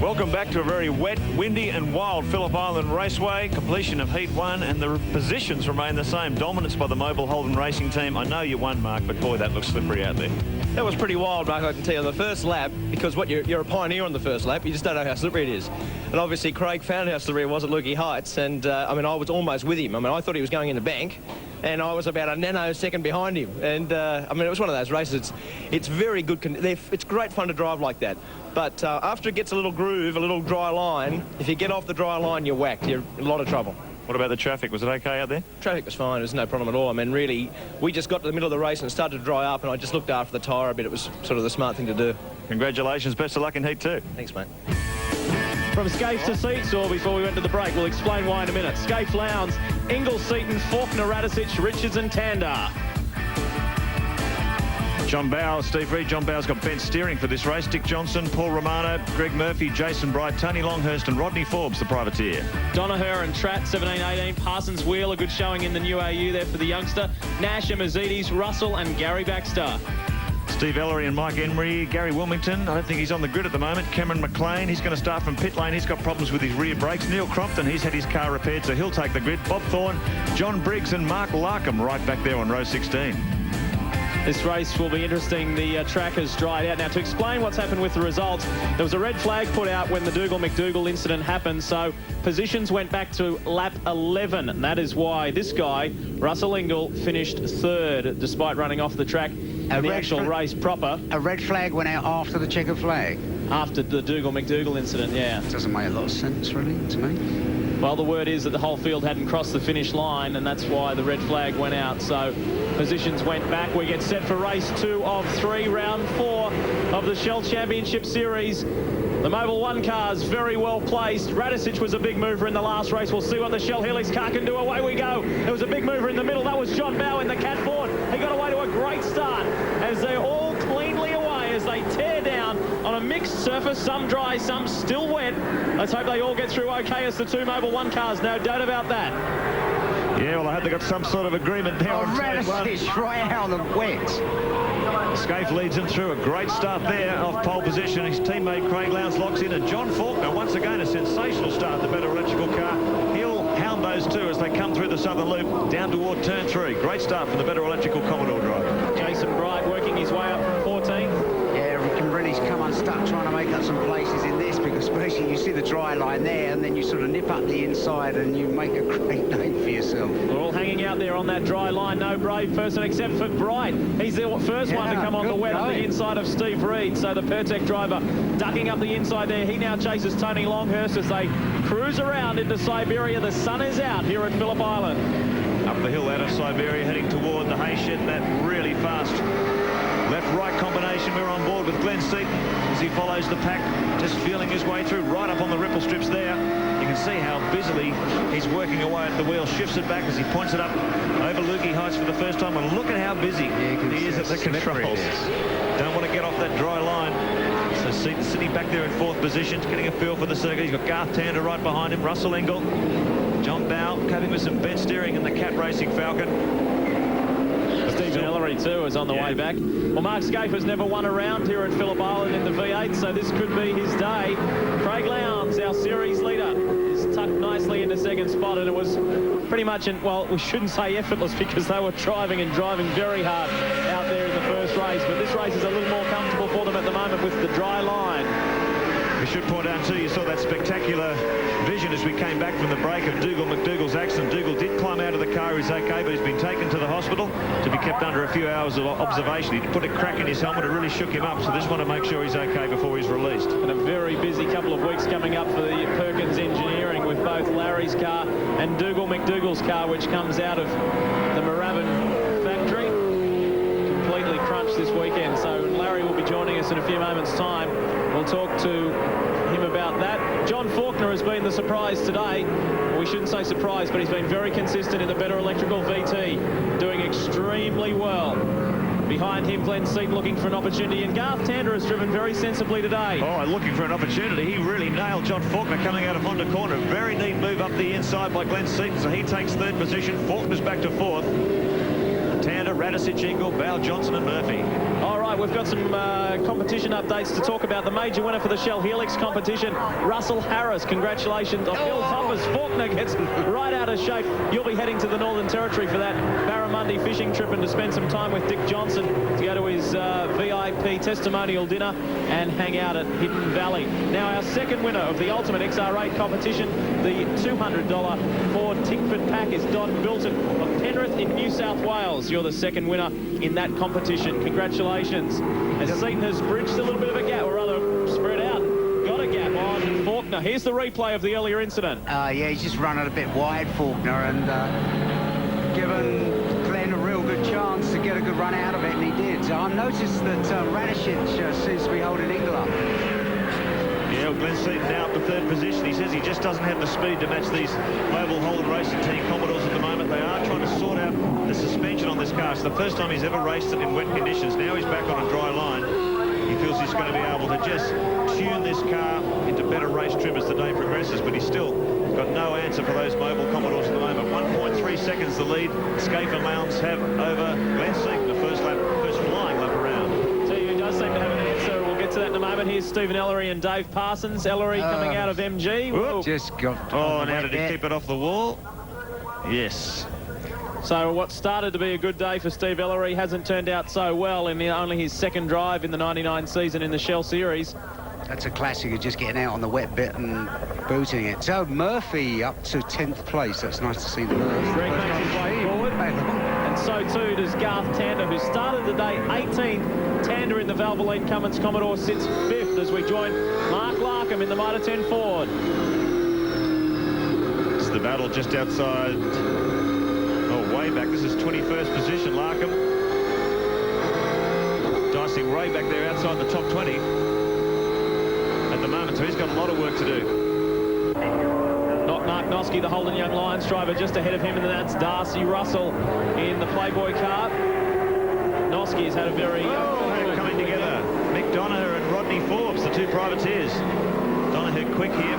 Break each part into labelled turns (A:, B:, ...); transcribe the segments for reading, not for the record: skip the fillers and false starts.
A: Welcome back to a very wet, windy and wild Phillip Island Raceway. Completion of Heat 1 and the positions remain the same. Dominance by the Mobile Holden Racing team. I know you won, Mark, but boy, that looks slippery out there.
B: That was pretty wild, Mark, I can tell you. The first lap, because you're a pioneer on the first lap, you just don't know how slippery it is. And obviously Craig found how slippery it was at Lukey Heights, and I was almost with him. I thought he was going in the bank, and I was about a nanosecond behind him. And it was one of those races. It's very good. It's great fun to drive like that. But after it gets a little groove, a little dry line, if you get off the dry line, you're whacked. You're in a lot of trouble.
A: What about the traffic? Was it okay out there?
B: Traffic was fine. It was no problem at all. Really, we just got to the middle of the race and it started to dry up, and I just looked after the tyre a bit. It was sort of the smart thing to do.
A: Congratulations. Best of luck in Heat 2.
B: Thanks, mate.
C: From Scaife to Seesaw before we went to the break. We'll explain why in a minute. Scaife, Lowndes, Ingalls, Seaton, Faulkner, Radicic, Richards and Tandar.
A: John Bowe, Steve Reed. John Bowe's got bench steering for this race. Dick Johnson, Paul Romano, Greg Murphy, Jason Bright, Tony Longhurst and Rodney Forbes, the privateer.
C: Donaher and Tratt, 17-18. Parsons Wheel, a good showing in the new AU there for the youngster. Nash, Emazidis, Russell and Gary Baxter.
A: Steve Ellery and Mike Emery. Gary Wilmington, I don't think he's on the grid at the moment. Cameron McLean, he's going to start from pit lane. He's got problems with his rear brakes. Neil Crompton, he's had his car repaired, so he'll take the grid. Bob Thorne, John Briggs and Mark Larkham right back there on row 16.
C: This race will be interesting. The track has dried out. Now, to explain what's happened with the results, there was a red flag put out when the Dougal-McDougall incident happened, so positions went back to lap 11, and that is why this guy, Russell Ingall, finished third, despite running off the track in the actual race proper.
D: A red flag went out after the checkered flag?
C: After the Dougal-McDougall incident, yeah.
D: Doesn't make a lot of sense, really, to me.
C: Well, the word is that the whole field hadn't crossed the finish line, and that's why the red flag went out. So positions went back. We get set for race 2 of 3, round 4 of the Shell Championship Series. The Mobil 1 cars very well placed. Radicic was a big mover in the last race. We'll see what the Shell Helix car can do. Away we go. There was a big mover in the middle. That was John Bowe in the Cat Ford. He got away to a great start as they're all cleanly away as they tear down on a mixed surface, some dry, some still wet. Let's hope they all get through okay as the 2 Mobil 1 cars, no doubt about that.
A: Yeah, well, I hope they got some sort of agreement there.
D: Radicic right out of the wet.
A: Scaife leads him through a great start there off pole position. His teammate Craig Lowndes locks in, and John Faulkner once again a sensational start, the better electrical car. He'll hound those two as they come through the southern loop down toward turn 3. Great start for the better electrical Commodore driver.
C: Jason Bright working his way up from 14th.
D: Yeah, Rick and Rennie's come unstuck trying to make up some places in this, because basically you see the dry line there and then you sort of nip up the inside and you make a great name for yourself.
C: We're all hanging out there on that dry line. No brave person except for Bright. He's the first one to come on the wet on the inside of Steve Reed. So the Pertec driver ducking up the inside there. He now chases Tony Longhurst as they cruise around into Siberia. The sun is out here at Phillip Island.
A: Up the hill out of Siberia, heading toward the hay shed. That really fast left-right combination. We're on board with Glenn Seaton as he follows the pack, just feeling his way through right up on the ripple strips there. You can see how busily he's working away at the wheel. Shifts it back as he points it up over Lukey Heights for the first time. And look at how busy he is at the controls. Don't want to get off that dry line. So Seaton sitting back there in 4th position, getting a feel for the circuit. He's got Garth Tander right behind him, Russell Ingall, John Bowe coping with some bench steering in the Cat Racing Falcon.
C: Stephen Ellery too is on the way back. Well, Mark Scaife has never won a round here at Phillip Island in the V8, so this could be his day. Craig Lowndes, our series leader, is tucked nicely in the 2nd spot, and it was pretty much, well, we shouldn't say effortless because they were driving very hard out there in the first race, but this race is a little more comfortable for them at the moment with the dry line.
A: We should point out too, you saw that spectacular vision as we came back from the break of Dougal-McDougall's accident. Dougal did climb out of the car, he's okay, but he's been taken to the hospital to be kept under a few hours of observation. He put a crack in his helmet, it really shook him up, so just want to make sure he's okay before he's released.
C: And a very busy couple of weeks coming up for the Perkins Engineering with both Larry's car and Dougal-McDougall's car, which comes out of the Moorabbin factory. Completely crunched this weekend, so Larry will be joining us in a few moments' time. We'll talk to him about that. John Faulkner has been the surprise today. We shouldn't say surprise, but he's been very consistent in the better electrical VT, doing extremely well. Behind him, Glenn Seaton looking for an opportunity, and Garth Tander has driven very sensibly today.
A: Oh, looking for an opportunity. He really nailed John Faulkner coming out of Honda Corner. Very neat move up the inside by Glenn Seaton, so he takes 3rd position. Faulkner's back to 4th. Tander, Radicic, Ingall, Bowe, Johnson and Murphy.
C: All right, we've got some competition updates to talk about. The major winner for the Shell Helix competition, Russell Harris. Congratulations on Hill Toppers. Faulkner gets right out of shape. You'll be heading to the Northern Territory for that Barramundi fishing trip and to spend some time with Dick Johnson to go to his VIP testimonial dinner and hang out at Hidden Valley. Now, our second winner of the Ultimate XR8 competition, the $200 Ford Tinkford pack, is Don Bilton of Penrith in New South Wales. You're the second winner in that competition. Congratulations. As Seaton has bridged a little bit of a gap, or rather spread out, got a gap on Faulkner. Here's the replay of the earlier incident.
D: Yeah, he's just run it a bit wide, Faulkner, and given Glenn a real good chance to get a good run out of it, and he did. So I've noticed that Radicic seems to be holding Ingle up.
A: Yeah, well, Glenn Seaton now up to third position. He says he just doesn't have the speed to match these Mobile Holden Racing Team Commodores at the moment. They are trying to sort out the suspension on this car. It's the first time he's ever raced it in wet conditions. Now he's back on a dry line. He feels he's going to be able to just tune this car into better race trim as the day progresses, but he's still got no answer for those Mobile Commodores at the moment. 1.3 seconds the lead Scaife and Lowndes have over Glenn Seaton, the first flying lap around.
C: So he does seem to have an answer. We'll get to that in a moment. Here's Stephen Ellery and Dave Parsons. Ellery coming out of MG.
A: Whoop.
D: Just got...
A: Oh, now did he keep it off the wall? Yes.
C: So what started to be a good day for Steve Ellery hasn't turned out so well in only his second drive in the 99 season in the Shell Series.
D: That's a classic of just getting out on the wet bit and booting it. So Murphy up to 10th place. That's nice to see the Murphy.
C: Greg makes his way forward. And so too does Garth Tander, who started the day 18th. Tander in the Valvoline Cummins Commodore sits 5th as we join Mark Larkham in the Mitre 10 Ford.
A: This is the battle just outside... Oh, way back. This is 21st position, Larkham. Dicing way back there outside the top 20 at the moment, so he's got a lot of work to do.
C: Not Mark Noske, the Holden Young Lions driver, just ahead of him, and that's Darcy Russell in the Playboy car. Noske has had a very...
A: they're coming together. Mick Donoghue and Rodney Forbes, the two privateers. Donoghue quick here,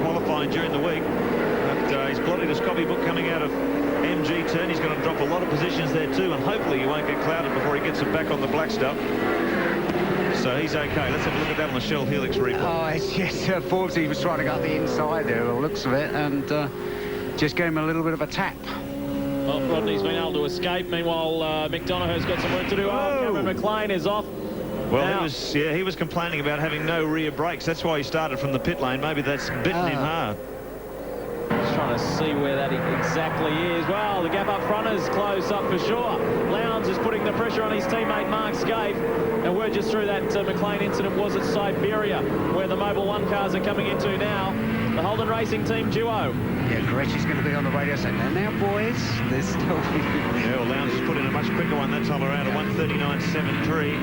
A: qualifying during the week. But he's blotted his copybook coming out of MG turn. He's going to drop a lot of positions there too, and hopefully he won't get clouded before he gets it back on the black stuff. So he's okay. Let's have a look at that on the Shell Helix replay.
D: Oh, it's just Forbes, he was trying to go up the inside there, the looks of it, and just gave him a little bit of a tap.
C: Well, Rodney's been able to escape. Meanwhile, Mick Donoghue's got some work to do. Oh, Cameron McLean is off.
A: Well,
C: now,
A: he was complaining about having no rear brakes. That's why he started from the pit lane. Maybe that's bitten him hard.
C: Just trying to see where that exactly is. Well, the gap up front is closed up for sure. Lowndes is putting the pressure on his teammate Mark Scaife. And we're just through that McLean incident was at Siberia, where the Mobil 1 cars are coming into now. The Holden Racing Team duo.
D: Yeah, Gretsch's going to be on the radio saying, now, boys, there's still...
A: Yeah, well, Lowndes has put in a much quicker one that time around, a 1:39.73,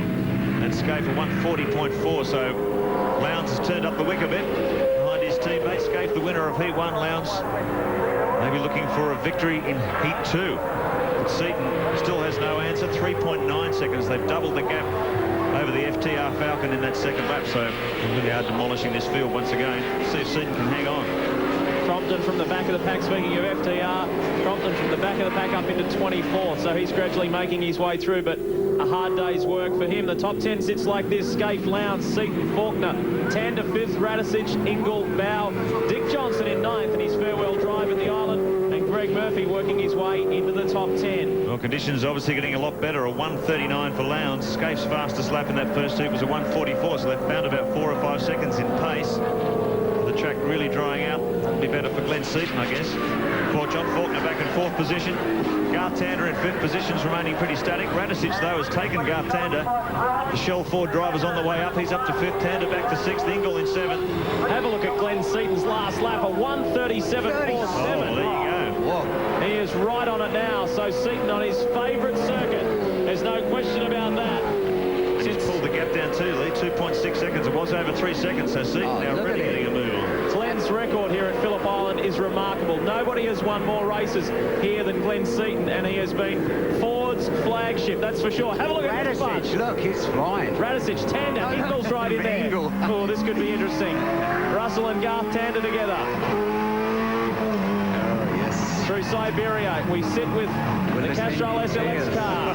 A: and Scaife a 1:40.4, so Lowndes has turned up the wick a bit behind his teammate. Scaife, the winner of Heat 1, Lowndes maybe looking for a victory in Heat 2. But Seaton still has no answer, 3.9 seconds. They've doubled the gap over the FTR Falcon in that second lap, so really hard demolishing this field once again. See if Seaton can hang on.
C: Crompton from the back of the pack, speaking of FTR, Crompton from the back of the pack up into 24th, so he's gradually making his way through, but a hard day's work for him. The top 10 sits like this: Scaife, Lowndes, Seaton, Faulkner, Tander 5th, Radicic, Ingle, Bow, Dick Johnson in 9th in his farewell drive at the island, and Greg Murphy working his way into the top 10.
A: Well, conditions obviously getting a lot better. A 1:39 for Lowndes. Scaife's fastest lap in that first heat was a 1:44, so they've found about 4 or 5 seconds in pace. The track really drying out. That'll be better for Glenn Seaton, I guess. For John Faulkner back in 4th position. Garth Tander in 5th position's remaining pretty static. Radicic, though, has taken Garth Tander. The Shell Ford driver's on the way up. He's up to 5th. Tander back to 6th. Ingle in 7th.
C: Have a look at Glenn Seaton's last lap, a 1:37.47.
A: Oh, there you go.
D: Whoa.
C: He is right on it now, so Seaton on his favourite circuit. There's no question about that.
A: And he's pulled the gap down too, Lee. 2.6 seconds. It was over 3 seconds, so Seaton now really getting a move on.
C: Glenn's record here at Phillip Island is remarkable. Nobody has won more races here than Glenn Seaton, and he has been Ford's flagship, that's for sure. Have a look at
D: Radicic, look, he's flying.
C: Radicic, Tander, Ingle's right in there.
D: Ingle.
C: Oh, this could be interesting. Russell and Garth Tander together.
D: Oh, yes.
C: through Siberia. We sit with the Castrol SLX car.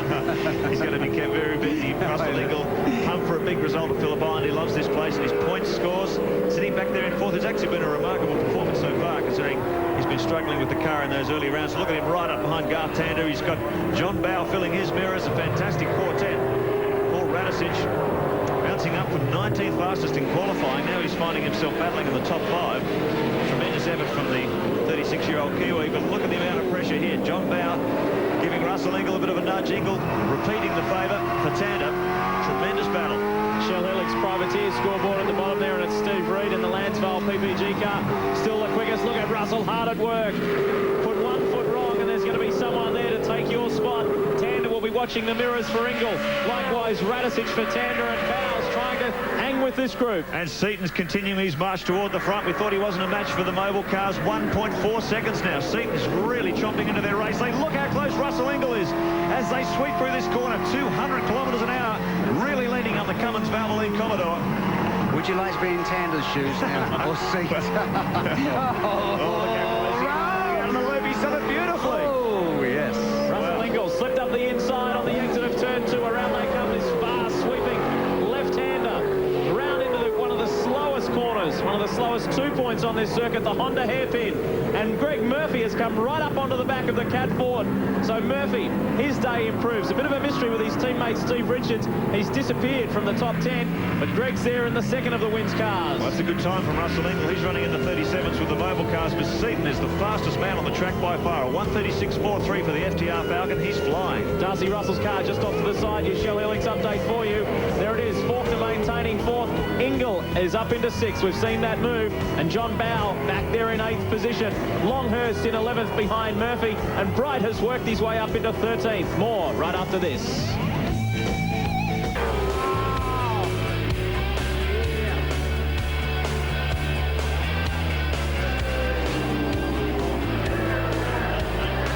A: He's going to be kept very busy. Russell Ingall pumped for a big result at Phillip Island. He loves this place and his points scores. Sitting back there in fourth, it's actually been a remarkable performance so far, considering he's been struggling with the car in those early rounds. Look at him right up behind Garth Tander. He's got John Bowe filling his mirrors. A fantastic quartet. Paul Radisich bouncing up from 19th fastest in qualifying. Now he's finding himself battling in the top 5. Tremendous effort from the 36-year-old Kiwi, but look at the amount of pressure here. John Bowe giving Russell Ingall a bit of a nudge. Ingall repeating the favour for Tander. Tremendous battle.
C: Shell Helix Privateer scoreboard at the bottom there, and it's Steve Reed in the Lansvale PPG car. Still the quickest. Look at Russell, hard at work. Put 1 foot wrong, and there's going to be someone there to take your spot. Tander will be watching the mirrors for Ingall. Likewise, Radisich for Tander, and Bowes trying to hang with this group.
A: And Seaton's continuing his march toward the front. We thought he wasn't a match for the mobile cars. 1.4 seconds now. Seaton's really chomping into their race. Look how close Russell Ingall is as they sweep through this corner. 200 kilometres an hour. Really leaning on the Cummins Valvoline Commodore.
D: Would you like to be in Tander's shoes now? Or seat?
A: Look how close he is. Out of the loop. He's done it beautifully.
D: Oh, yes.
C: Russell Ingall slipped up the inside on the exit of turn 2. Around they come, this fast sweeping left-hander. Round into one of the slowest corners, one of the slowest 2 points on this circuit, the Honda hairpin. And Greg Murphy has come right up onto the back of the Cat Ford. So Murphy, his day improves. A bit of a mystery with his teammate Steve Richards. He's disappeared from the top 10, but Greg's there in the second of the wins cars.
A: Well, that's a good time from Russell Ingall. He's running in the 37s with the mobile cars, but Seaton is the fastest man on the track by far. A 1:36.43 for the FTR Falcon. He's flying.
C: Darcy Russell's car just off to the side. Your Shell Helix update for you. There it is, Faulkner maintaining 4th. Ingall is up into 6th. We've seen that move. And John Bowe back there in 8th position. Longhurst in 11th behind Murphy. And Bright has worked his way up into 13th. More right after this.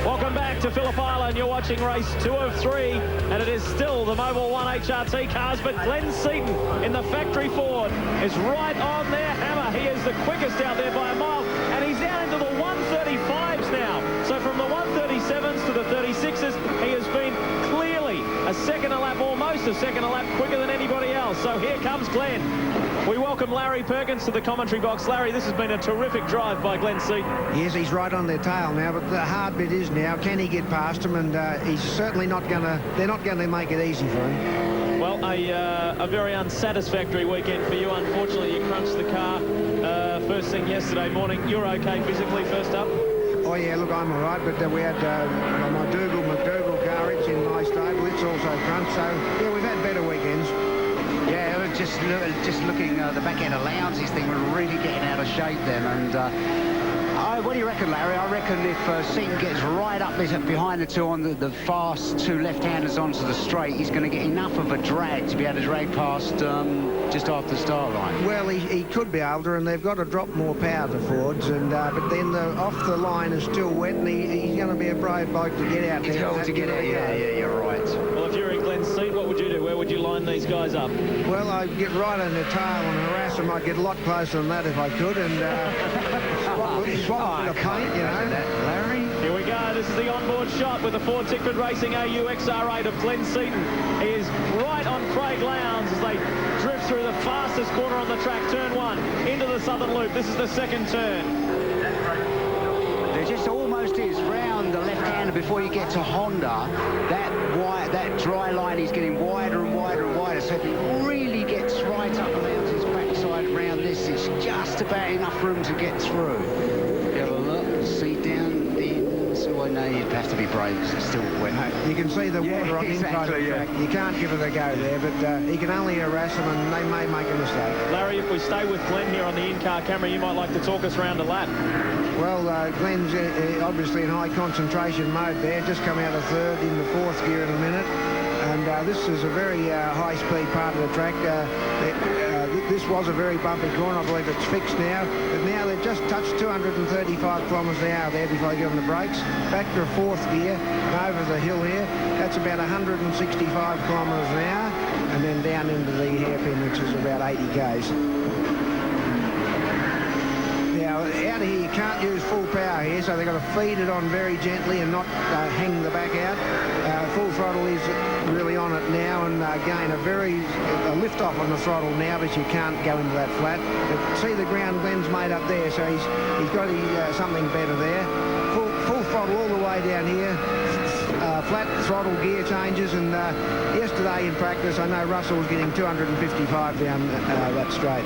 C: Welcome back to Phillip Island. You're watching race 2 of 3, and it is still the Mobil 1 HRT cars, but Glenn Seaton in the factory Ford is right on their hammer. He is the quickest out there by a mile, and he's down into the 135s now. So from the 137s to the 36s, he has been clearly a second a lap, almost a second a lap quicker than anybody else. So here comes Glenn. We welcome Larry Perkins to the commentary box. Larry, this has been a terrific drive by Glenn Seaton.
E: Yes, he's right on their tail now, but the hard bit is now, can he get past them? And he's certainly not going to, they're not going to make it easy for him.
C: Well, a very unsatisfactory weekend for you. Unfortunately, you crunched the car first thing yesterday morning. You're okay physically first up?
E: Oh, yeah, look, I'm all right, but we had my McDougall car, it's in my stable, it's also crunched, so, yeah, we've had better weekends.
D: Yeah, just looking the back end allowances thing, we're really getting out of shape then. And what do you reckon, Larry? I reckon if Seaton gets right up behind the two on the fast 2 left-handers onto the straight, he's going to get enough of a drag to be able to drag past just after the start line.
E: Well, he could be older, and they've got to drop more power to Fords, and but then the off the line is still wet, and he's going to be a brave bloke to get out there.
D: He's going to get out, yeah, you're right.
C: Well, if you're in Glenn's seat, what would you do? Where would you line these guys up?
E: Well, I'd get right on their tail and harass them. I'd get a lot closer than that if I could, and swap a bit of paint, you know.
D: Larry?
C: Here we go. This is the onboard shot with the Ford Tickford Racing AU XR8 of Glenn Seaton. He is right on Craig Lowndes as they drift through the fastest corner on the track, turn 1, into the southern loop. This is the second turn.
D: There just almost is round the left-hander before you get to Honda. That dry line is getting wider and wider and wider. So if he really gets right up around his backside around this, it's just about enough room to get through. Have a look, see down in. So I know you'd have to be brave because it's still wet.
E: You can see the water on the inside of the track. You can't give it a go there, but he can only harass them, and they may make a mistake.
C: Larry, if we stay with Glenn here on the in-car camera, you might like to talk us round a lap.
E: Well, Glenn's obviously in high concentration mode there. Just come out of third in the fourth gear in a minute. And this is a very high-speed part of the track. This was a very bumpy corner. I believe it's fixed now. But now they've just touched 235 kilometres an hour there before they get on the brakes. Back to a fourth gear and over the hill here. That's about 165 kilometres an hour. And then down into the hairpin, which is about 80 k's. Now, out of here, you can't use full power here, so they've got to feed it on very gently and not hang the back out. Full throttle is really on it now, and again, a lift off on the throttle now, but you can't go into that flat. But see the ground Glenn's made up there, so he's got something better there. Full throttle all the way down here. Flat throttle gear changes, and yesterday in practice I know Russell was getting 255 down that straight.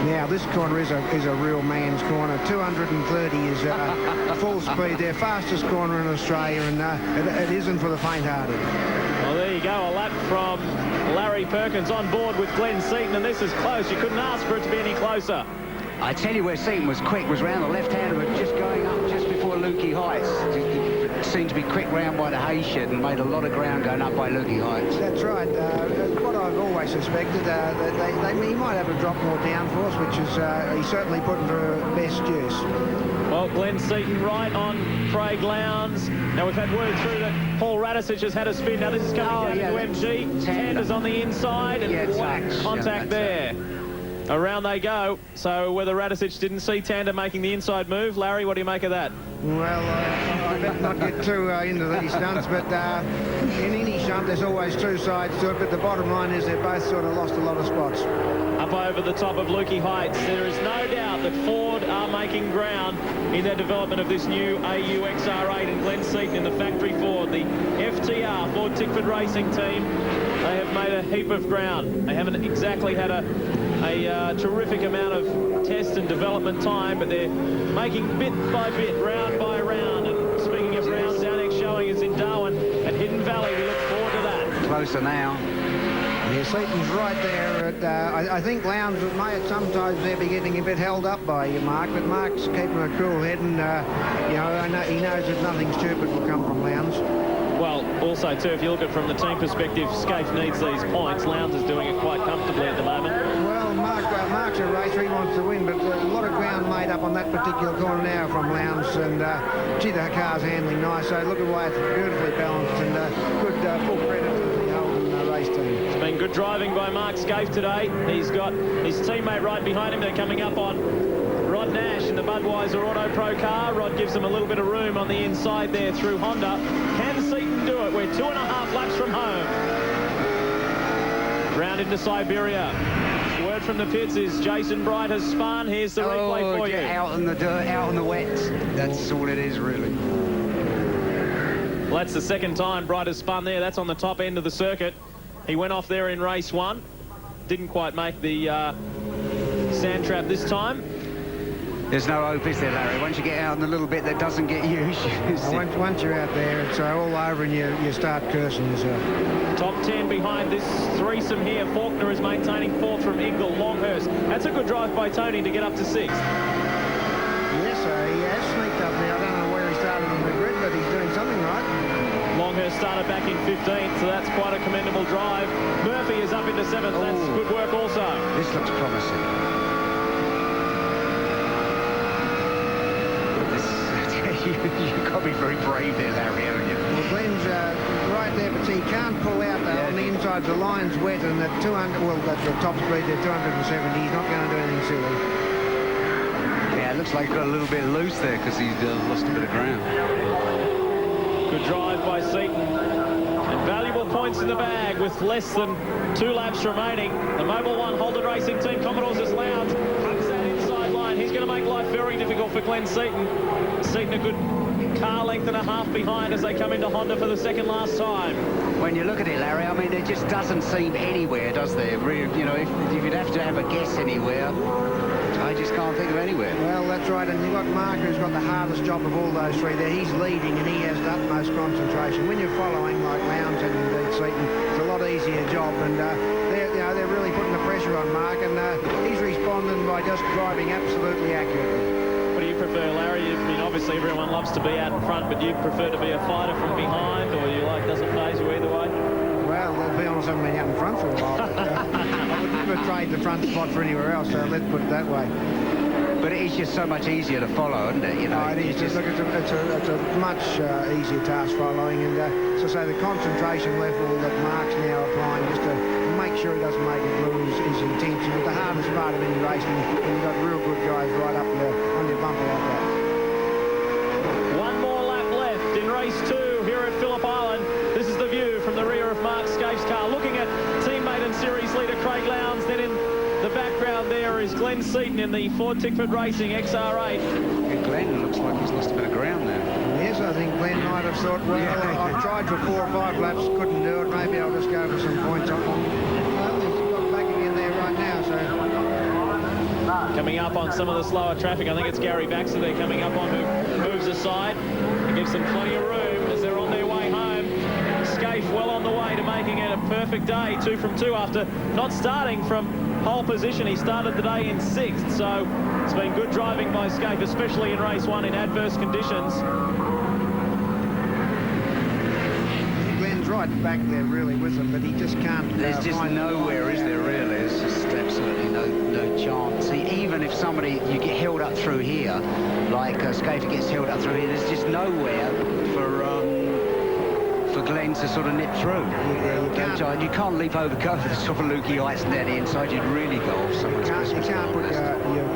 E: Now this corner is a real man's corner. 230 is full speed. Their fastest corner in Australia, and it isn't for the faint-hearted.
C: Well, there you go, a lap from Larry Perkins on board with Glenn Seaton, and this is close. You couldn't ask for it to be any closer.
D: I tell you where Seaton was quick, was round the left-hander, but just going up just before Lukey Heights. It seemed to be quick round by the hay shed and made a lot of ground going up by Lukey Heights.
E: That's right. What I've always suspected, he might have a drop more downforce, which is he's certainly putting for best use.
C: Well, Glenn Seaton right on Craig Lowndes. Now, we've had word through that Paul Radisich has had a spin. Now, this is coming down into MG. Tander's on the inside, and contact there. Around they go. So whether Radisich didn't see Tander making the inside move, Larry, what do you make of that?
E: Well, I better not get too into these stunts, but in any shunt there's always two sides to it, but the bottom line is they've both sort of lost a lot of spots.
C: Up over the top of Lukey Heights, there is no doubt that Ford are making ground in their development of this new AU XR8, and Glenn Seaton in the factory Ford, the FTR, Ford Tickford Racing Team, they have made a heap of ground. They haven't exactly had a terrific amount of test and development time, but they're making bit by bit, round by round. And speaking of rounds, our next showing is in Darwin at Hidden Valley. We look forward to that.
D: Closer now.
E: Yeah, Seaton's right there. I think Lowndes may sometimes there be getting a bit held up by you, Mark, but Mark's keeping a cool head, and he knows that nothing stupid will come from Lowndes.
C: Well, also, too, if you look at it from the team perspective, Scaife needs these points. Lowndes is doing it quite comfortably at the moment.
E: Well, Mark's a racer, he wants to win, but a lot of ground made up on that particular corner now from Lowndes, and gee, the car's handling nice, so look at the way it's beautifully balanced, and good full credit to the Oldham race team.
C: It's been good driving by Mark Scaife today. He's got his teammate right behind him. They're coming up on Rod Nash in the Budweiser Auto Pro car. Rod gives him a little bit of room on the inside there through Honda. Can Seaton do it? We're 2.5 laps from home. Round into Siberia. Word from the pits is Jason Bright has spun. Here's the replay for you.
D: Out in the dirt, out in the wet. That's all it is, really.
C: Well, that's the second time Bright has spun there. That's on the top end of the circuit. He went off there in race one. Didn't quite make the sand trap this time.
D: There's no hope, is there, Larry? Once you get out in a little bit that doesn't get used.
E: Once you're out there, it's all over, and you start cursing yourself.
C: Top 10 behind this threesome here. Faulkner is maintaining fourth from Ingle. Longhurst. That's a good drive by Tony to get up to sixth.
E: Yes, he has sneaked up there. I don't know where he started on the grid, but he's doing something right.
C: Longhurst started back in 15th, so that's quite a commendable drive. Murphy is up into 7th. That's good work also.
D: This looks promising. You've got to be very brave there, Larry, haven't you?
E: Well, Glenn's right there, but see, he can't pull out on the inside. The line's wet, and at 200, well, at the top speed at 270, he's not going to do anything silly.
D: Yeah, it looks like he got a little bit loose there because he's lost a bit of ground.
C: Good drive by Seaton. And valuable points in the bag with less than 2 laps remaining. The Mobil 1 Holden Racing Team Commodores is Lowndes. Hugs that inside line. He's going to make life very difficult for Glenn Seaton. Seaton a good car length and a half behind as they come into Honda for the second last time.
D: When you look at it, Larry, I mean, there just doesn't seem anywhere, does there? You know, if you'd have to have a guess anywhere, I just can't think of anywhere.
E: Well, that's right, and you've got Mark, who's got the hardest job of all those three there. He's leading, and he has the utmost concentration. When you're following like Lowndes and indeed Seaton, it's a lot easier job, and they're really putting the pressure on Mark, and he's responding by just driving absolutely accurately.
C: What do you prefer, Larry? I mean, obviously everyone loves to be out in front, but do you prefer to be a fighter from behind, or you doesn't faze you either way?
E: Well, to be honest, I haven't been out in front for a while. I would never trade the front spot for anywhere else, so let's put it that way.
D: But it is just so much easier to follow, isn't it? You know,
E: it is. Look, it's a much easier task following, and so say the concentration level that Mark's now applying just to make sure he doesn't make it lose his intention. But the hardest part part of any race when you've got real good guys right up there on your bumper like that.
C: One more lap left in race 2 here at Phillip Island. This is the view from the rear of Mark Scaife's car, looking at teammate and series leader Craig Lowndes. Then in the background there is Glenn Seaton in the Ford Tickford Racing XR8.
D: Yeah, Glenn looks like he's lost a bit of ground there.
E: Yes, I think Glenn might have thought, well, I've tried for 4 or 5 laps, couldn't do it. Maybe I'll just go for some points on them. Well, he's got back again there right now, so...
C: Coming up on some of the slower traffic, I think it's Gary Baxter there coming up on, who moves aside and gives them plenty of room as they're on their way home. Scaife well on the way to making it a perfect day, 2 from 2 after not starting from pole position. He started the day in 6th, so it's been good driving by Scaife, especially in race 1 in adverse conditions.
E: Glenn's right back there really with them, but he just can't...
D: There's just nowhere, is there, really? There's just absolutely no chance. See, even if somebody, you get held up through here, like Scaife gets held up through here, there's just nowhere for Glenn to sort of nip through. You can't leap over the sort of Lukey heights and down the inside. You'd really go off someone's
E: You can't put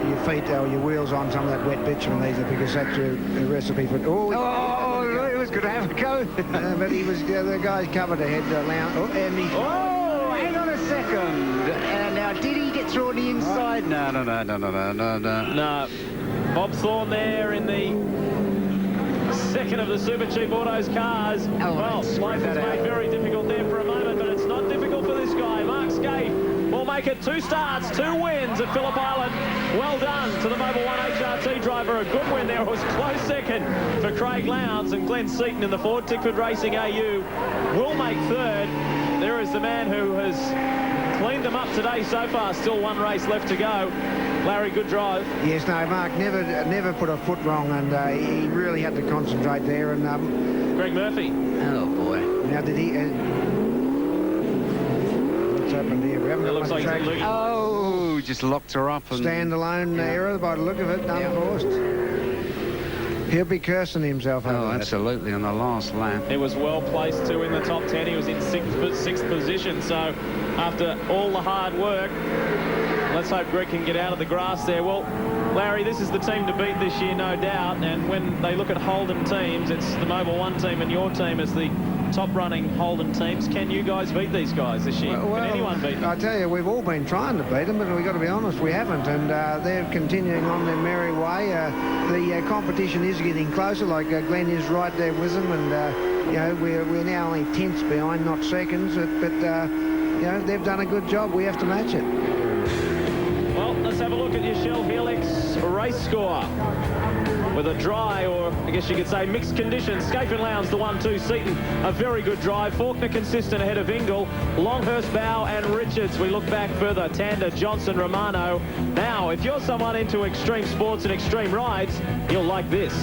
E: your feet or your wheels on some of that wet bitumen either, because that's a recipe for...
D: Oh, he was going to have a go.
E: But he was... the guy's covered ahead.
D: Hang on a second. Now, did he get through on the inside? No.
C: No. Bob Thorne there in the second of the Super Cheap Autos cars. Well, life is made very difficult there for a moment, but it's not difficult for this guy. Mark Scaife will make it 2 starts, 2 wins at Phillip Island. Well done to the Mobil 1 HRT driver. A good win there. It was close second for Craig Lowndes, and Glenn Seaton in the Ford Tickford Racing AU will make 3rd. There is the man who has cleaned them up today so far. Still 1 race left to go. Larry, good drive.
E: Yes, no, Mark never put a foot wrong, and he really had to concentrate there. And
C: Greg Murphy.
D: Oh, boy.
E: Now, did he... what's happened here? We haven't
C: It looks like he's looking.
D: Oh, just locked her up. And
E: Standalone error by the look of it, unforced. He'll be cursing himself over that.
D: Absolutely, on the last lap.
C: It was well placed too in the top 10. He was in 6th position. So after all the hard work, let's hope Greg can get out of the grass there. Well, Larry, this is the team to beat this year, no doubt. And when they look at Holden teams, it's the Mobil 1 team and your team as the top running Holden teams. Can you guys beat these guys this year?
E: Well,
C: can anyone beat them?
E: I tell you, we've all been trying to beat them, but we've got to be honest, we haven't. And they're continuing on their merry way. The competition is getting closer, like Glenn is right there with them. And, you know, we're now only 10ths behind, not seconds. But you know, they've done a good job. We have to match it.
C: Well, let's have a look at your Shell Helix race score. With a dry, or I guess you could say mixed conditions. Scaife and Lowndes, the 1-2. Seaton, a very good drive. Faulkner consistent ahead of Ingle. Longhurst, Bow and Richards. We look back further. Tander, Johnson, Romano. Now, if you're someone into extreme sports and extreme rides, you'll like this.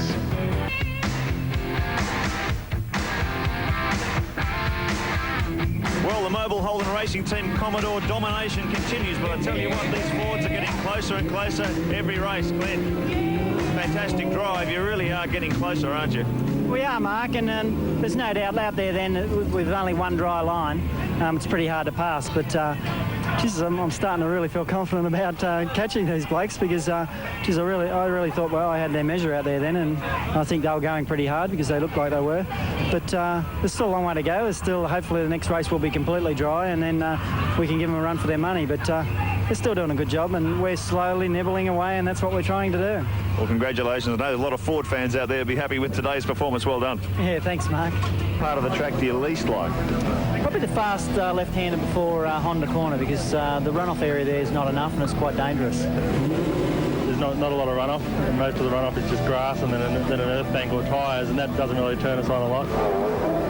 A: Well, the Mobil Holden Racing Team Commodore domination continues, but I tell you what, these Fords are getting closer and closer every race. Glenn, fantastic drive. You really are getting closer, aren't you?
F: We are, Mark, and there's no doubt out there then with only 1 dry line, it's pretty hard to pass, but Jesus, I'm starting to really feel confident about catching these blokes because, geez, I really thought, well, I had their measure out there then, and I think they were going pretty hard because they looked like they were. But there's still a long way to go. There's still, hopefully, the next race will be completely dry, and then we can give them a run for their money. But they're still doing a good job, and we're slowly nibbling away, and that's what we're trying to do.
A: Well, congratulations. I know there's a lot of Ford fans out there will be happy with today's performance. Well done.
F: Yeah, thanks, Mark.
A: Part of the track do you least like?
F: Probably the fast left-hander before Honda corner because the runoff area there is not enough and it's quite dangerous.
G: There's not a lot of runoff. Most of the runoff is just grass and then an earth bank or tyres, and that doesn't really turn us on a lot.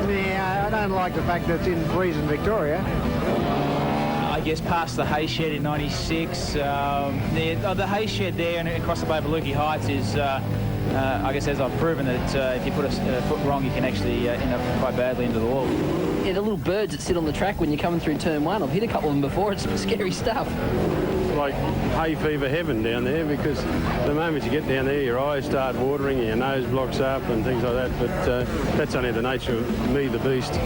E: Yeah, I don't like the fact that it's in freezing Victoria.
H: I guess past the hay shed in 96. The hay shed there and across the Babaluki Heights is, I guess, as I've proven that if you put a foot wrong, you can actually end up quite badly into the wall.
I: Yeah, the little birds that sit on the track when you're coming through turn 1. I've hit a couple of them before. It's some scary stuff.
G: Like hay fever heaven down there, because the moment you get down there, your eyes start watering, your nose blocks up and things like that. But that's only the nature of me, the beast.